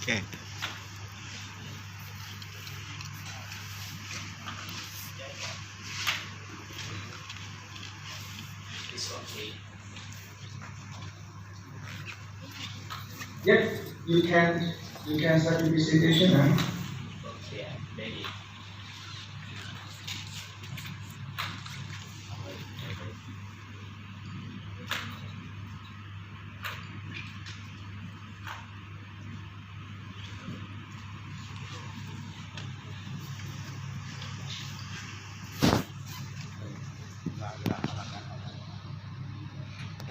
Okay. It's okay. Yep, you can start the presentation now. Okay, ready.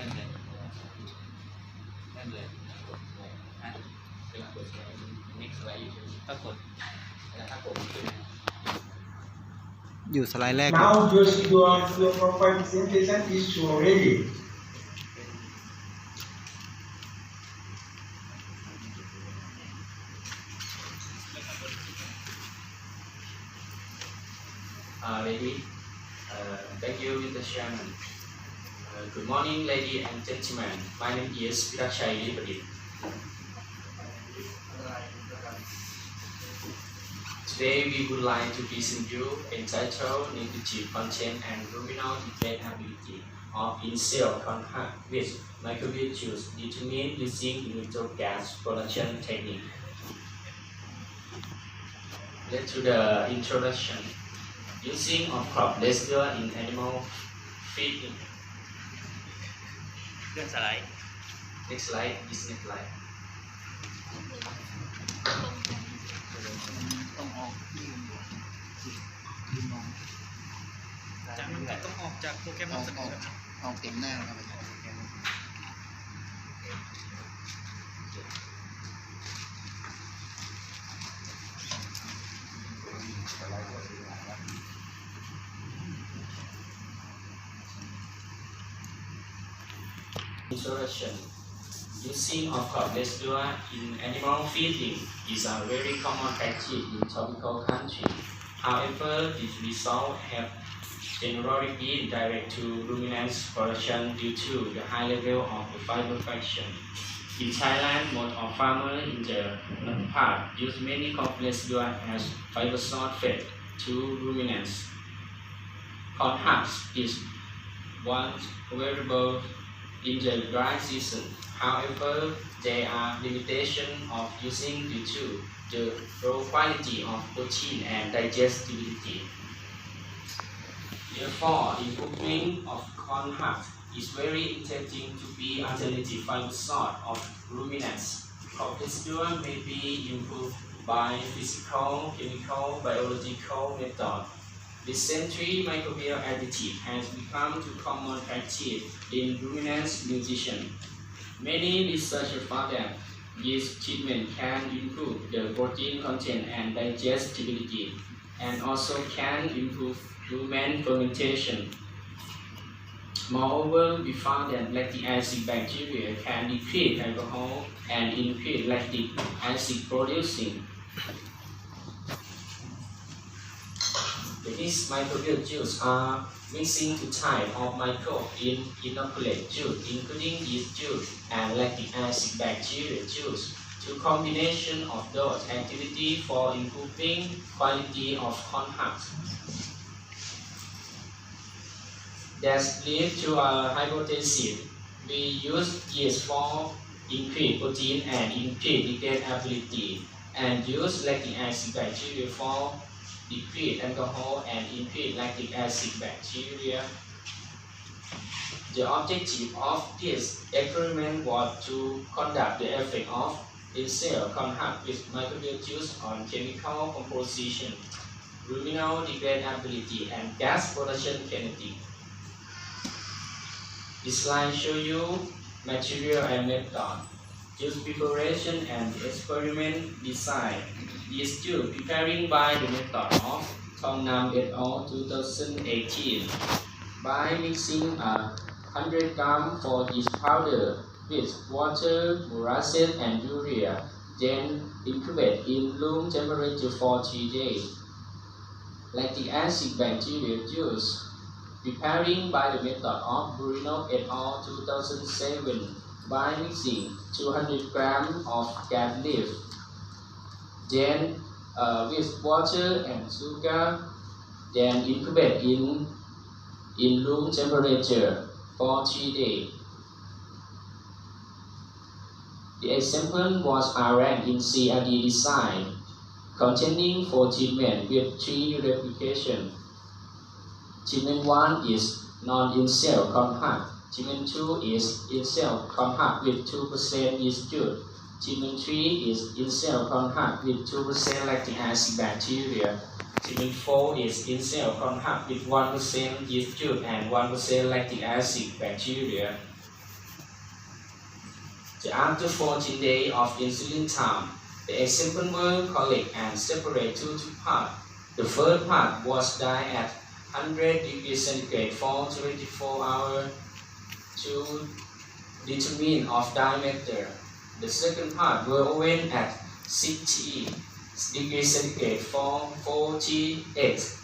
Em lên. Em lên. À, cái là next slide ถ้ากดถ้ากด อยู่สไลด์แรก Now your profile presentation is show already. Ready? Thank you, Mr. Chairman. Good morning, ladies and gentlemen. My name is vicsat. Today we would like to present you entitled Negative Content and Luminal Dependability of In-cell contact with microwave tubes determined using industrial gas production technique. Let's do the introduction. Using of crop residue in animal feeding. Next slide. Next slide is next slide. ต้องออกจากโปรแกรมนำเสนอ ออกเต็มหน้าครับ Introduction. Using of crop residue in animal feeding is a very common practice in tropical countries. However, this result have generally been direct to ruminants production due to the high level of the fiber fraction. In Thailand, most of farmers in the northern part use many crop residue as fiber source fed to ruminants. Corn husks is one available in the dry season. However, there are limitations of using due to the low quality of protein and digestibility. Therefore, improving of corn husks is very tempting to be alternative fiber source of ruminants. Crop residue may be improved by physical, chemical, biological methods. Recently, microbial additive has become too common practice in ruminants nutrition. Many researchers found that this treatment can improve the protein content and digestibility, and also can improve rumen fermentation. Moreover, we found that lactic acid bacteria can decrease alcohol and increase lactic acid producing. These microbial juice are mixing two types of microbe in inoculate juice, including yeast juice and lactic acid bacteria juice, to combination of those activity for improving quality of corn husks. That leads to a hypothesis. We use yeast for increased protein and increased degradability, and use lactic acid bacteria for decrease alcohol and increase lactic acid bacteria. The objective of this experiment was to conduct the effect of in-cell contact with microbial juice on chemical composition, ruminal degradability, and gas production kinetics. This slide shows you material and method, juice preparation and experiment design. These juice preparing by the method of Tom Nam et al. 2018 by mixing 100 grams for each powder with water, molasses, and urea, then incubate in room temperature for 3 days. Lactic acid bacteria juice preparing by the method of Bruno et al. 2007 by mixing 200 grams of cat leaf then with water and sugar, then incubate in room temperature for 3 days. The example was arranged in CRD design, containing 4 treatments with 3 replications. Treatment 1 is non-in-cell compact. Treatment 2 is in-cell compact with 2% yeast juice. Treatment 3 is in-cell compact with 2% lactic acid bacteria. Treatment 4 is in-cell compact with 1% yeast juice and 1% lactic acid bacteria. After 14 days of insulin time, the example were collected and separated to 2 parts. The first part was dyed at 100 degrees centigrade for 24 hours to determine of diameter. The second part were opened at 60 degrees centigrade for 48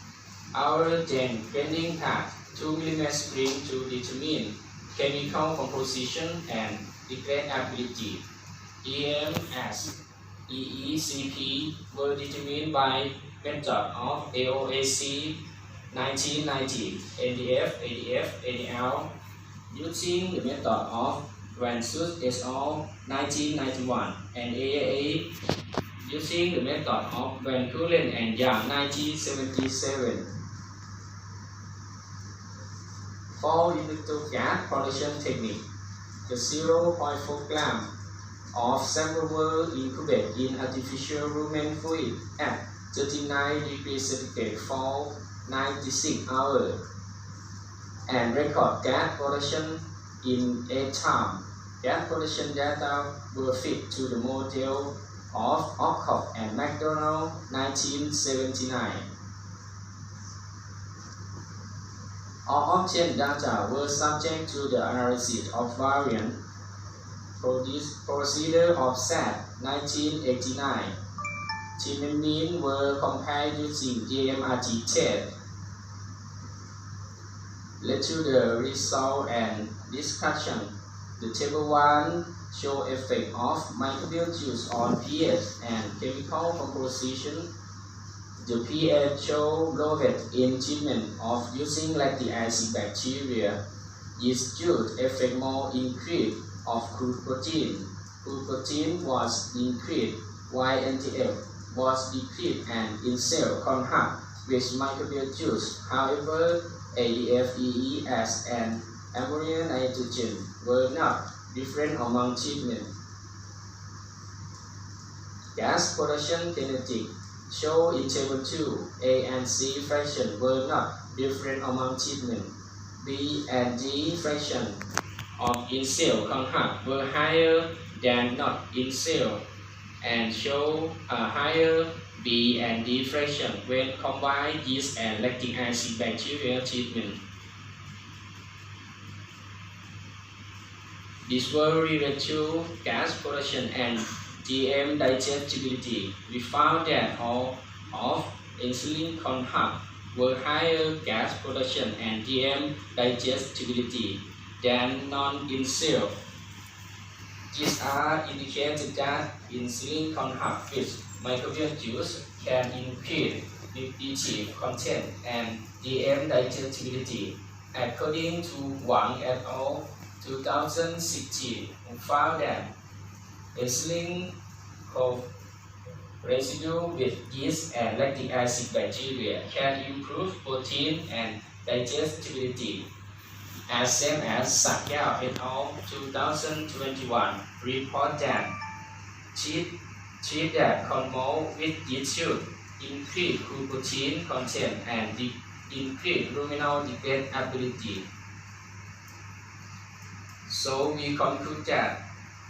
hours, then grinding past 2 mm spring to determine chemical composition and degradability. EM as EECP were determined by method of AOAC 1990, ADF, ADL, using the method of Ransus et al. 1991, and AAA using the method of Van Kulen and Yang 1977. For inductive gas production technique, the 0.4 gram of sample were incubated in artificial rumen fluid at 39 degrees centigrade for 96 hours and record gas production in a time. Gas production data were fit to the model of Ockhoff and McDonald 1979. All obtained data were subject to the analysis of variant procedure of SAT 1989. Treatment mean were compared using DMRT test. Led to the result and discussion. The table 1 show effect of microbial juice on pH and chemical composition. The pH show lowest in treatment of using lactic acid bacteria. Yeast juice effect more increase of crude protein. Crude protein was increased while NTF was decreased and in-cell compact with microbial juice. However, ADF, EES, and ammonia nitrogen were not different among treatments. Gas production kinetic show in table 2, A and C fraction were not different among treatments. B and D fraction of in-cell compact were higher than not in-cell and show a higher B and D fraction when combined yeast and lactic acid bacteria treatment. These were related to gas production and DM digestibility. We found that all of insulin compact were higher gas production and DM digestibility than non-in-cell. These are indicated that insulin compact with microbial juice can increase nutritive content and DM digestibility. According to Wang et al. 2016, who found that insulin residue with yeast and lactic acid bacteria can improve protein and digestibility. As same as Sakyao et al. 2021 report that treat that conmol with yeast juice increase crude protein content and increase luminal degradability. So we conclude that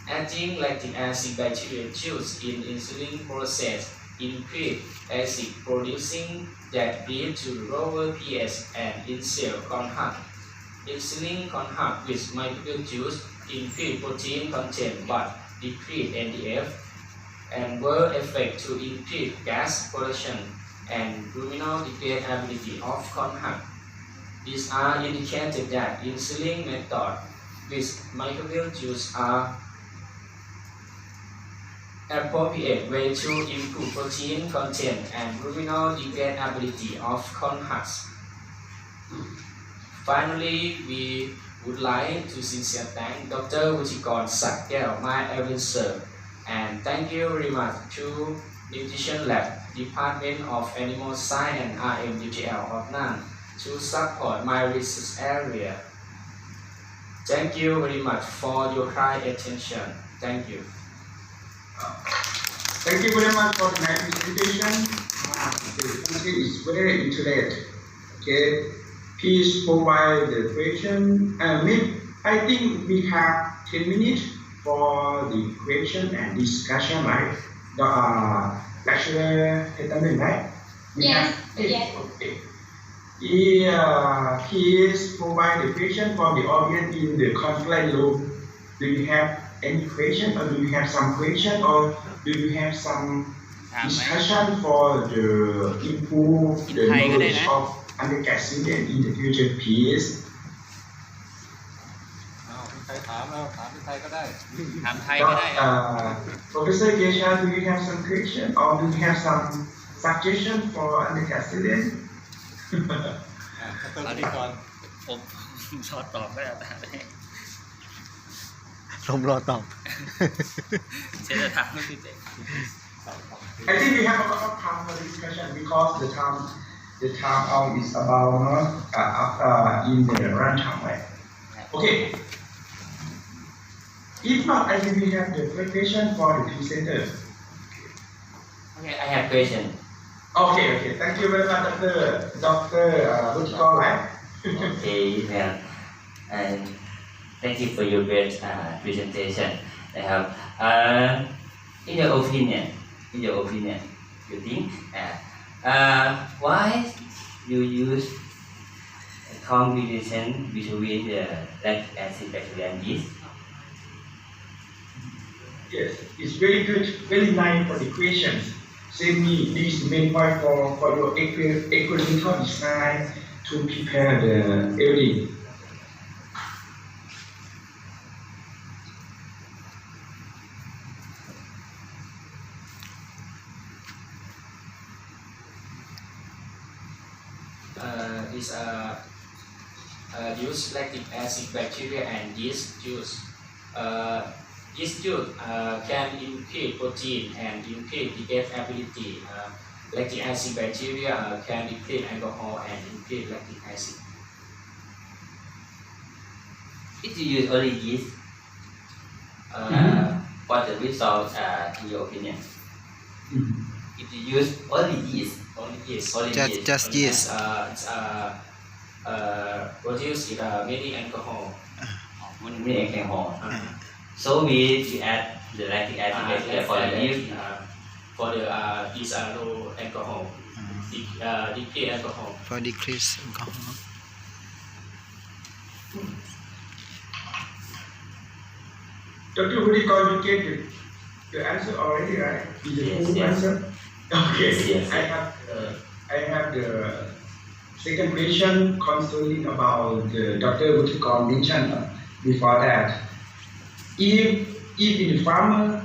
adding lactic acid bacteria juice in insulin process increase acid producing that lead to lower pH and in-cell compact. Insulin compact with microbial juice increase protein content but decrease NDF and were effect to increase gas production and luminal degradability of compact. These are indicated that insulin method with microbial juice are appropriate way to improve protein content and luminal degradability of corn husks. Finally, we would like to sincerely thank Dr. Vuchikon Sakkel, my advisor, and thank you very much to Nutrition Lab, Department of Animal Science and RMUTL of NAN to support my research area. Thank you very much for your kind attention. Thank you. Thank you very much for the nice presentation. The country is very interested. Okay, please provide the question. I think we have 10 minutes for the question and discussion, right? The lecturer, right? Yes. Okay. Please provide the question for the audience in the conference room. Do you have any question, or do you have some question, or do you have some discussion for the improve the knowledge of undergrad student in the future, please? ใครถามแล้วถามที่ไทยก็ได้ ถามไทยก็ได้ Professor Gesha, do you have some question, or do you have some suggestion for undergrad student? ตอนนี้ก่อน ผมชอบตอบก็ได้แต่ไม่ ผมรอตอบ เช่นจะถามไม่พี่เจ๊ I think we have a lot of time for discussion because the time out is about in the runtime, right? Okay. If not, I think we have the question for the presenter. Okay, I have question. Okay. Thank you very much, Dr. Vuchikon, right? Okay, well, and thank you for your great presentation. I have, in your opinion, you think why you use a combination between the lactic acid, bacteria, and yeast? Yes, it's very good, very nice for the questions. Send me this main point for your experimental design to prepare the everything. This use lactic acid bacteria and yeast juice. Yeast juice can increase protein and increase digestibility. Lactic acid bacteria can decrease alcohol and increase lactic acid. If you use only yeast, what the result in your opinion? If you use only yeast, just yeast. Produce many alcohol. many alcohol. So we add the lactic acid bacteria for the yeast. For the is low alcohol, decrease alcohol. For decrease alcohol. Dr. Vuchikon, you get the answer already, right? Is the full answer? Okay. Yes. I have the second question concerning about the Dr. Vuchikon mentioned before that. If the farmer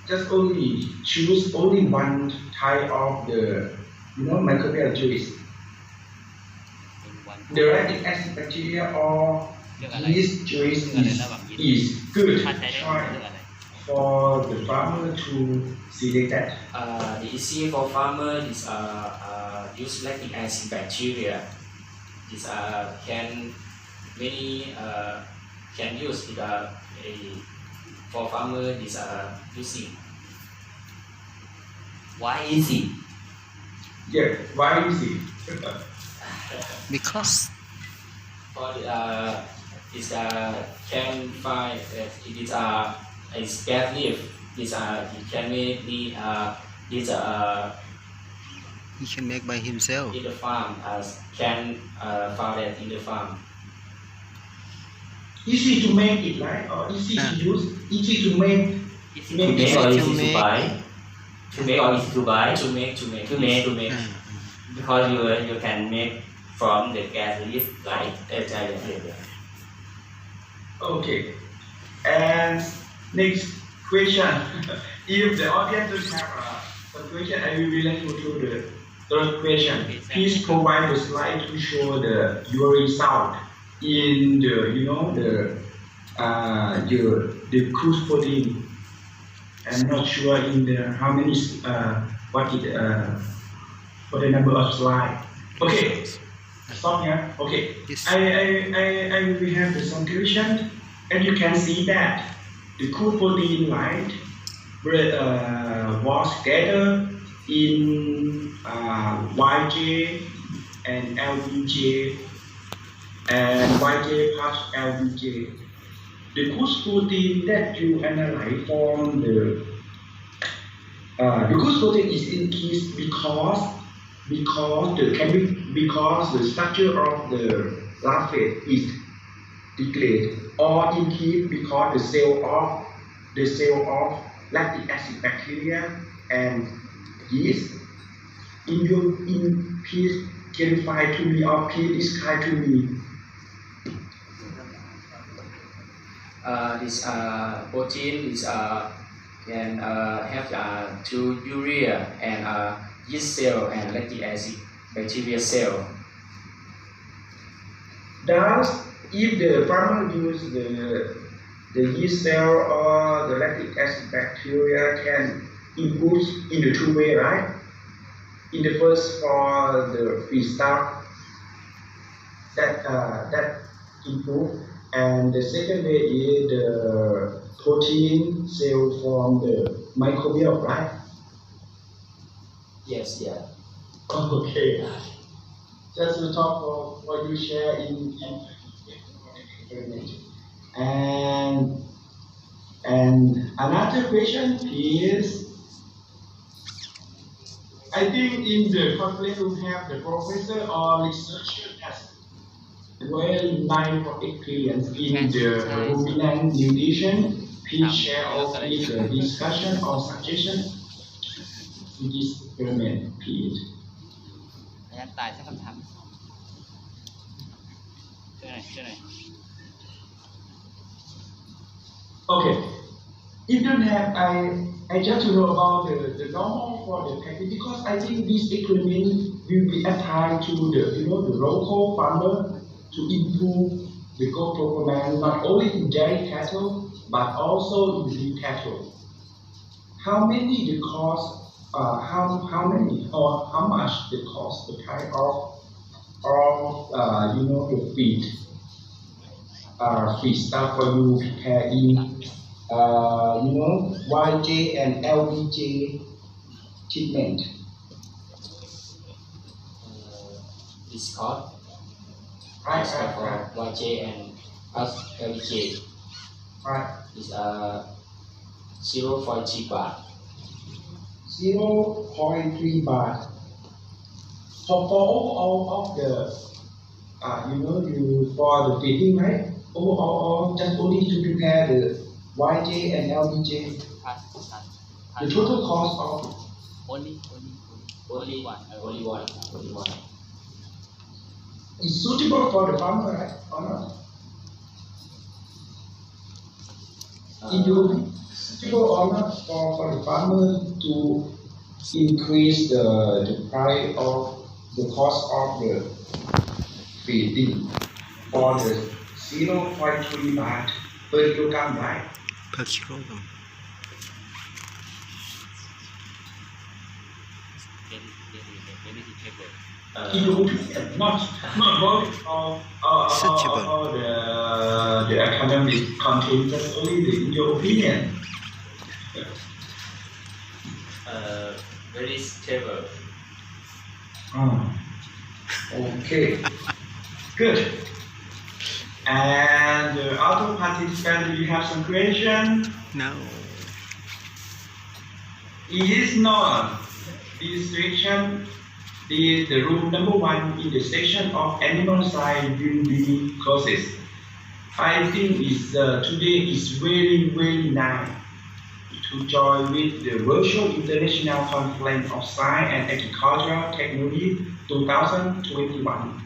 just only choose only one type of the microbial juice, the lactic acid bacteria or yeast juice is good choice for the farmer to select that. The easy for farmer is use lactic acid bacteria. Is can many can use it for farmer is using. Why easy? Yeah, why is it? Because For the is can find that it is is gas leaf. Is it can make the is he can make by himself. in the farm can found it in the farm. Easy to make it, right? Or easy to use, easy to make. To make or to easy to make. buy? To make or easy to buy? To make. Because you can make from the gas leaf like Okay. And next question. If the audience doesn't have a question, I will relate you to the third question. Please provide the slide to show your result in the cruise protein. I'm not sure in the how many what the number of slide. Okay, stop here. Okay, Yes. I will have the conclusion, and you can see that the crude protein light was gathered in YJ and LBJ and YJ plus LBJ. The crude protein that you analyze from the crude protein is increased because the structure of the lipase is degraded or increased because the cell of lactic acid bacteria and yeast. Please clarify to me or please describe to me. This protein is can have two urea and yeast cell and lactic acid bacteria cell. Thus, if the farmer use the yeast cell or the lactic acid bacteria can improve in the two way, right? In the first for the feedstock that improve, and the second way is the protein cell from the microbiome, right? Yes, yeah. Okay. Just to talk of what you share in and another question is, I think in the conference you have the professor or researcher as well mind of experience in the ruminant nutrition. Please share all with the discussion or suggestion in this experiment, please. อาจารย์ตายใช้คำถามช่วยหน่อย Okay. If you don't have, I just to know about the normal for the package because I think this experiment will be applied to the the local farmer to improve the growth performance not only in dairy cattle but also in beef cattle. How many the cost? How many or how much the cost the price of the feed stuff for you prepare in YJ and LBJ treatment. This cost Right. for YJ and LBJ Right. is 0.3 baht. 0.3 baht. For all of the for the feeding, right? All just only to prepare the YJ and LBJ. The total cost of only one is suitable for the farmer, right? Or not? It will be suitable or not for the farmer to increase the price of the cost of the feeding for the 0.3 baht per kilogram, right? Per kilogram. Suitable. Or the academic content, just only in your opinion. Very stable. Okay, good. And other participants, do you have some question? No. It is not. This section is the room number 1 in the section of animal science will be courses. I think today is very nice to join with the Virtual International Conference of Science and Agricultural Technology 2021.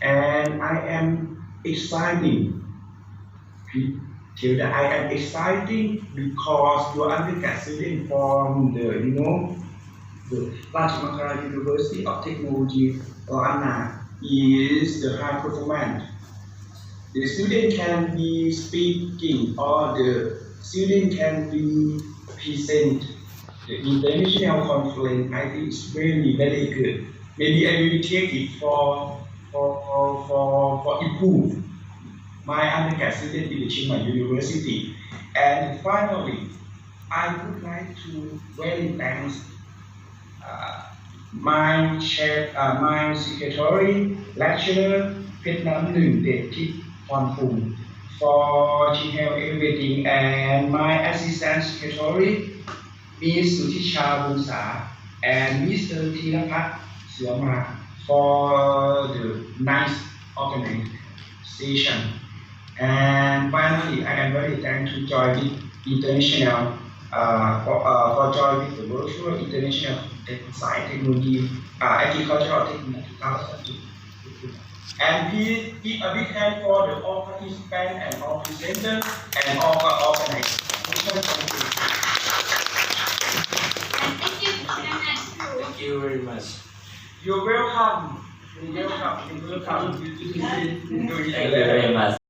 And I am excited tell that I am exciting because your undergrad student from the Rajamangala University of Technology, Lana, is the high performance. The student can be speaking or the student can be present the international conference. I think it's really very good. Maybe I will take it for improve my undergrad student in the Chiang Mai University. And finally, I would like to very thank my secretary, lecturer, Vietnam Nguyen Tết Thich Hoàng Phùng for she help everything, and my assistant secretary, Ms. Sutisha Bunsa and Mr. Thirapat Sioma for the nice organization. And finally, I am very thankful to join the international for join with the virtual international science technology agricultural technology 2002. And please give a big hand for the all participants and all presenters and all organizers. Thank you very much. You're welcome. You're welcome. You're welcome. Thank you very much.